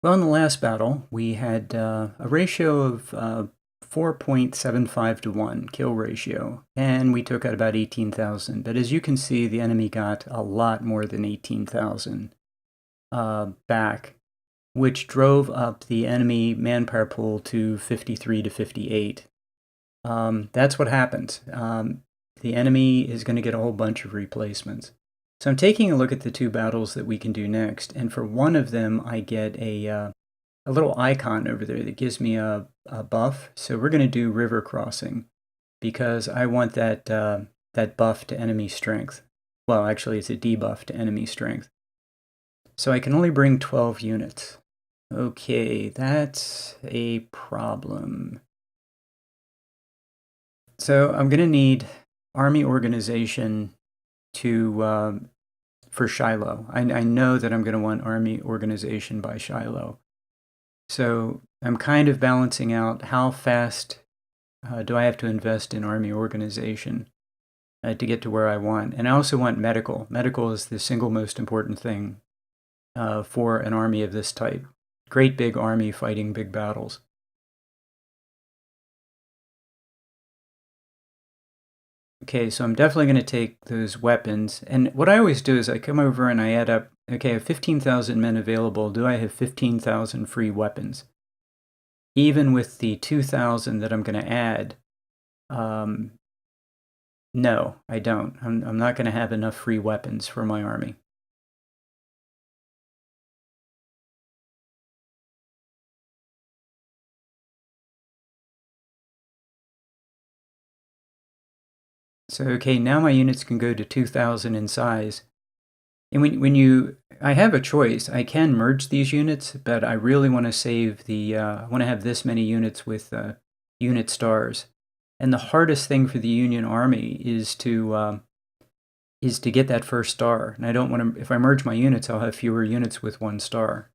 Well, in the last battle, we had a ratio of 4.75 to 1 kill ratio, and we took out about 18,000. But as you can see, the enemy got a lot more than 18,000 back, which drove up the enemy manpower pool to 53 to 58. That's what happens. The enemy is going to get a whole bunch of replacements. So I'm taking a look at the two battles that we can do next, and for one of them, I get a little icon over there that gives me a buff. So we're going to do river crossing because I want that buff to enemy strength. Well, actually, it's a debuff to enemy strength. So I can only bring 12 units. Okay, that's a problem. So I'm going to need army organization to for Shiloh. I know that I'm going to want army organization by Shiloh. So I'm kind of balancing out how fast do I have to invest in army organization to get to where I want. And I also want medical. Medical is the single most important thing for an army of this type. Great big army fighting big battles. Okay, so I'm definitely going to take those weapons. And what I always do is I come over and I add up, okay, I have 15,000 men available. Do I have 15,000 free weapons? Even with the 2,000 that I'm going to add, no, I don't. I'm not going to have enough free weapons for my army. So, okay, now my units can go to 2,000 in size. And I have a choice. I can merge these units, but I really want to save I want to have this many units with unit stars. And the hardest thing for the Union Army is to get that first star. And I don't want to, if I merge my units, I'll have fewer units with 1 star.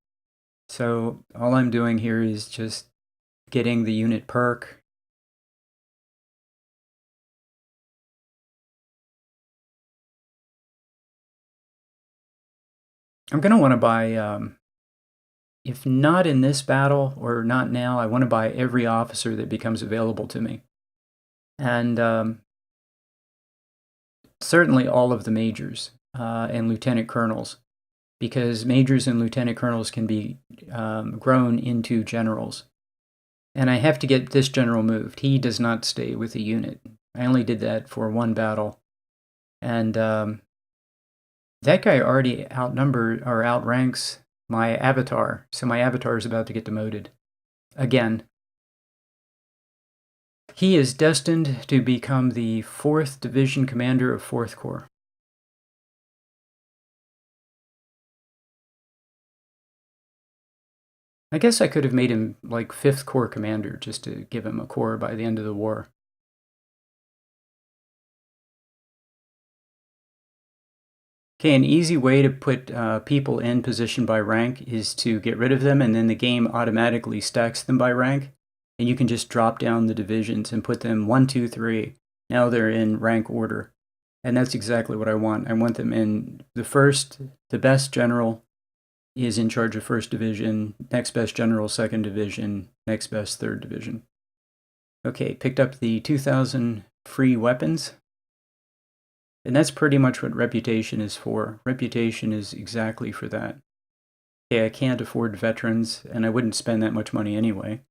So all I'm doing here is just getting the unit perk. I'm going to want to buy, if not in this battle or not now, I want to buy every officer that becomes available to me. And certainly all of the majors and lieutenant colonels, because majors and lieutenant colonels can be grown into generals. And I have to get this general moved. He does not stay with the unit. I only did that for 1 battle. And that guy already outranks my avatar. So my avatar is about to get demoted. Again. He is destined to become the 4th Division Commander of 4th Corps. I guess I could have made him like 5th Corps Commander just to give him a corps by the end of the war. Okay, an easy way to put people in position by rank is to get rid of them, and then the game automatically stacks them by rank. And you can just drop down the divisions and put them 1, 2, 3. Now they're in rank order. And that's exactly what I want. I want them in the best general is in charge of 1st Division, next best general 2nd Division, next best 3rd Division. Okay, picked up the 2,000 free weapons. And that's pretty much what reputation is for. Reputation is exactly for that. Okay, I can't afford veterans, and I wouldn't spend that much money anyway.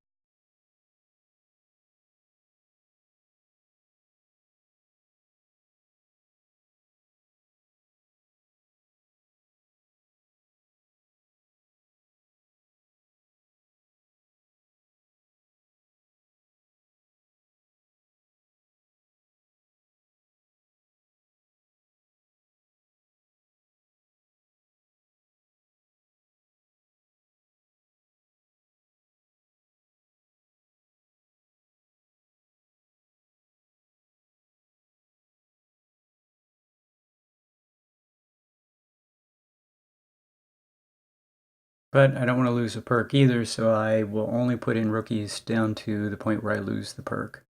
But I don't want to lose a perk either, so I will only put in rookies down to the point where I lose the perk.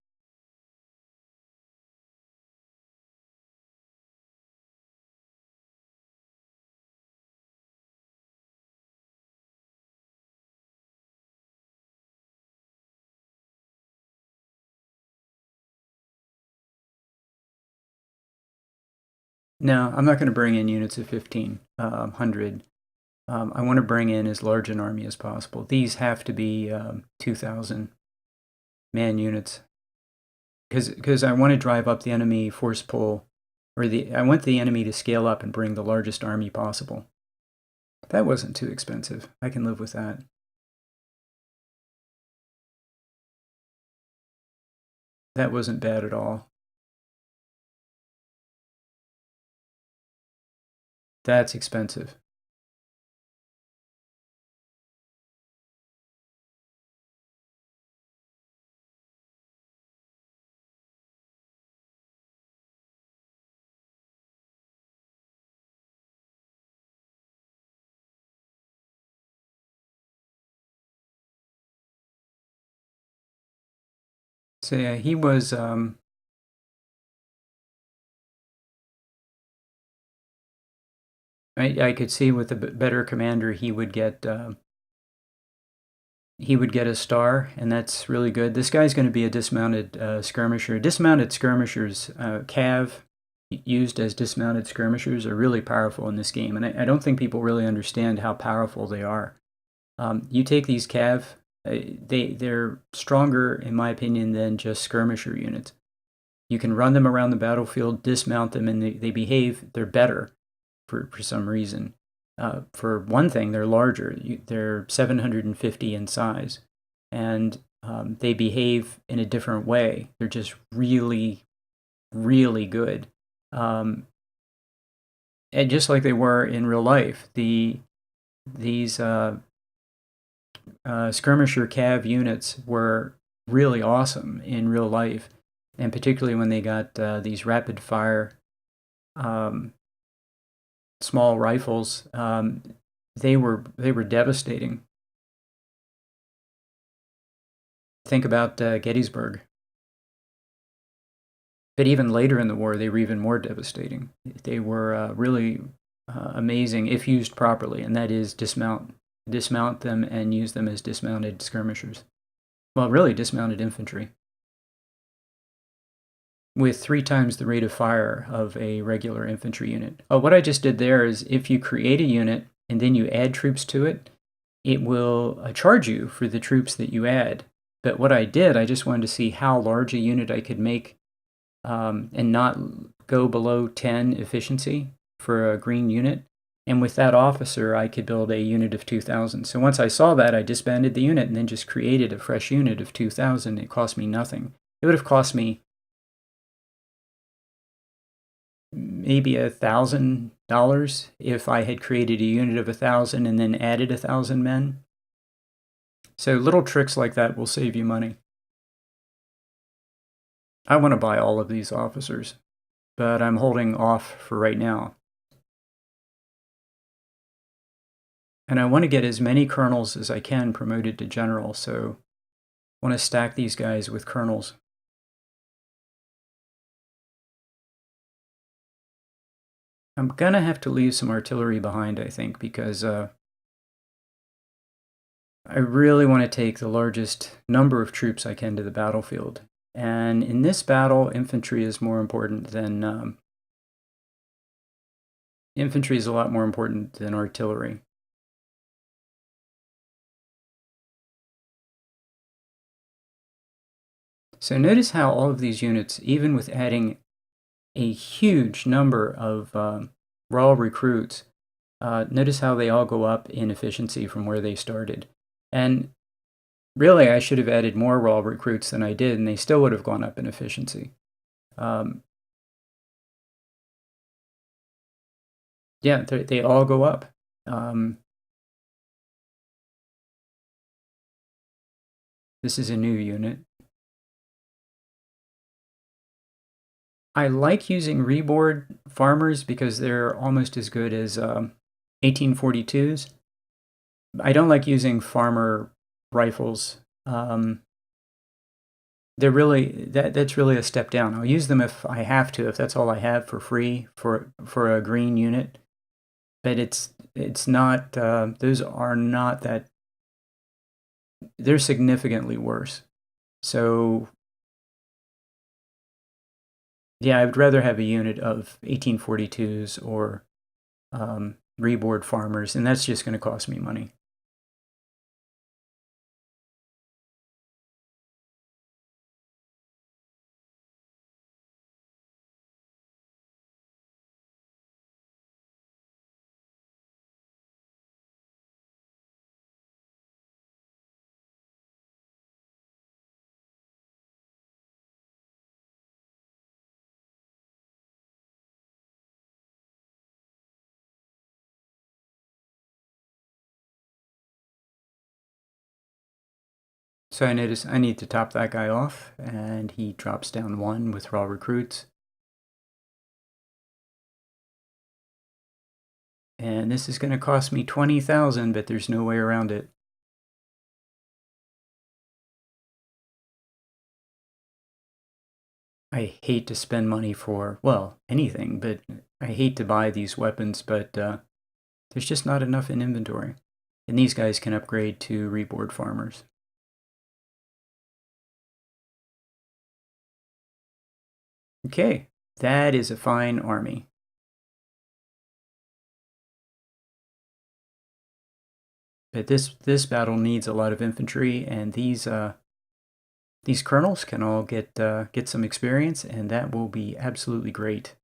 No, I'm not going to bring in units of 1,500. I want to bring in as large an army as possible. These have to be 2,000 man units because I want to drive up the enemy force pull, or I want the enemy to scale up and bring the largest army possible. That wasn't too expensive. I can live with that. That wasn't bad at all. That's expensive. So yeah, he was. I could see with a better commander, he would get a star, and that's really good. This guy's going to be a dismounted skirmisher. Dismounted skirmishers, cav used as dismounted skirmishers, are really powerful in this game, and I don't think people really understand how powerful they are. You take these cav, they're stronger, in my opinion, than just skirmisher units. You can run them around the battlefield, dismount them, and they behave. They're better for some reason. For one thing, they're larger. They're 750 in size, and they behave in a different way. They're just really, really good. And just like they were in real life, these skirmisher cav units were really awesome in real life, and particularly when they got these rapid fire small rifles, they were devastating. Think about Gettysburg. But even later in the war, they were even more devastating. They were really amazing if used properly, and that is dismount them and use them as dismounted skirmishers. Well, really dismounted infantry with 3 times the rate of fire of a regular infantry unit. Oh, what I just did there is if you create a unit and then you add troops to it, it will charge you for the troops that you add. But what I did, I just wanted to see how large a unit I could make and not go below 10 efficiency for a green unit. And with that officer, I could build a unit of 2,000. So once I saw that, I disbanded the unit and then just created a fresh unit of 2,000. It cost me nothing. It would have cost me maybe $1,000 if I had created a unit of 1,000 and then added 1,000 men. So little tricks like that will save you money. I want to buy all of these officers, but I'm holding off for right now. And I want to get as many colonels as I can promoted to general, so I want to stack these guys with colonels. I'm gonna have to leave some artillery behind, I think, because I really want to take the largest number of troops I can to the battlefield. And in this battle, infantry is more important than infantry is a lot more important than artillery. So notice how all of these units, even with adding a huge number of raw recruits, notice how they all go up in efficiency from where they started. And really, I should have added more raw recruits than I did, and they still would have gone up in efficiency. Yeah, they all go up. This is a new unit. I like using reboard farmers because they're almost as good as 1842s. I don't like using farmer rifles. They're really that's really a step down. I'll use them if I have to, if that's all I have for free for a green unit. But it's not. Those are not that. They're significantly worse. So Yeah, I would rather have a unit of 1842s or reboard farmers, and that's just going to cost me money. So I notice I need to top that guy off, and he drops down 1 with raw recruits. And this is going to cost me 20,000, but there's no way around it. I hate to spend money for, well, anything, but I hate to buy these weapons, but there's just not enough in inventory. And these guys can upgrade to reboard farmers. Okay, that is a fine army. But this battle needs a lot of infantry, and these colonels can all get some experience, and that will be absolutely great.